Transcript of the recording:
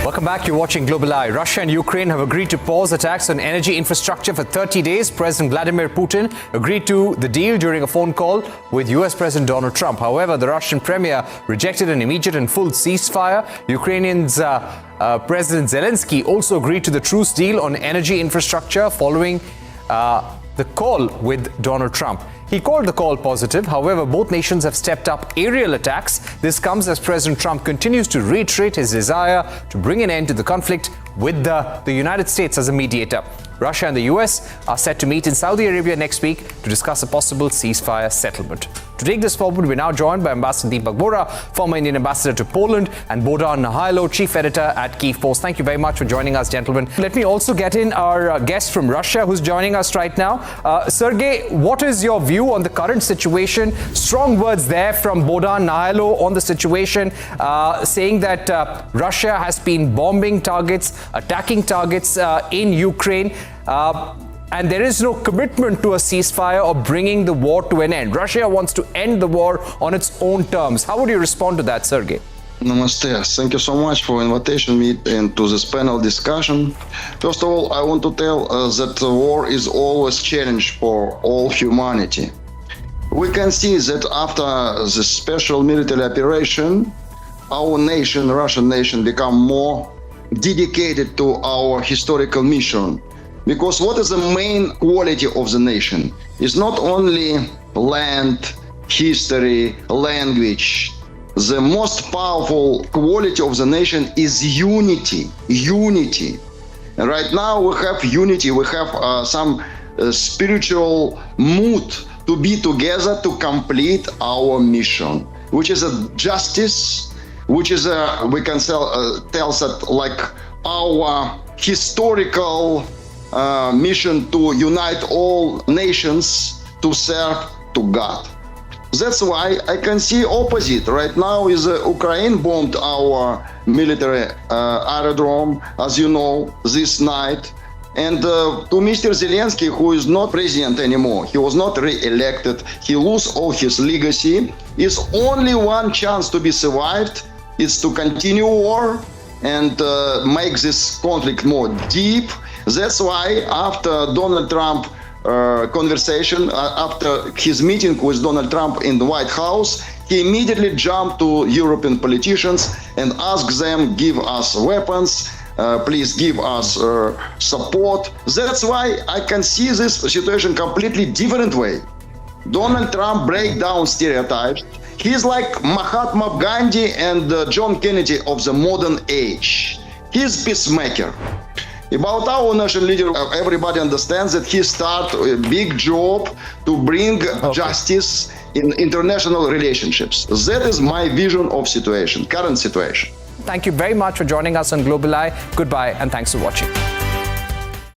Welcome back. You're watching Global Eye. Russia and Ukraine have agreed to pause attacks on energy infrastructure for 30 days. President Vladimir Putin agreed to the deal during a phone call with US President Donald Trump. However, the Russian premier rejected an immediate and full ceasefire. Ukrainians President Zelensky also agreed to the truce deal on energy infrastructure following the call with Donald Trump. He called the call positive. However, both nations have stepped up aerial attacks. This comes as President Trump continues to reiterate his desire to bring an end to the conflict with the United States as a mediator. Russia and the US are set to meet in Saudi Arabia next week to discuss a possible ceasefire settlement. To take this forward, we're now joined by Ambassador Deepak Bora, former Indian ambassador to Poland, and Bohdan Mihailo, chief editor at Kyiv Post. Thank you very much for joining us, gentlemen. Let me also get in our guest from Russia who's joining us right now. Sergei, what is your view on the current situation? Strong words there from Bohdan Mihailo on the situation, saying that Russia has been bombing targets, attacking targets in Ukraine. And there is no commitment to a ceasefire or bringing the war to an end. Russia wants to end the war on its own terms. How would you respond to that, Sergei? Namaste. Thank you so much for inviting me into this panel discussion. First of all, I want to tell that the war is always a challenge for all humanity. We can see that after the special military operation, our nation, Russian nation, become more dedicated to our historical mission. Because what is the main quality of the nation? It's not only land, history, language. The most powerful quality of the nation is unity. Unity. And right now we have unity. We have some spiritual mood to be together to complete our mission, which is a justice, which is we can tell that like our historical mission to unite all nations to serve to God. That's why I can see opposite. Right now is Ukraine bombed our military aerodrome, as you know, this night. And to Mr. Zelensky, who is not president anymore, he was not re-elected, he lost all his legacy, is only one chance to be survived, is to continue war and make this conflict more deep. That's why after Donald Trump conversation, after his meeting with Donald Trump in the White House, he immediately jumped to European politicians and asked them, give us weapons, please give us support. That's why I can see this situation completely different way. Donald Trump break down stereotypes. He's like Mahatma Gandhi and John Kennedy of the modern age. He's peacemaker. About our national leader, everybody understands that he started a big job to bring justice in international relationships. That is my vision of situation, current situation. Thank you very much for joining us on Global Eye. Goodbye and thanks for watching.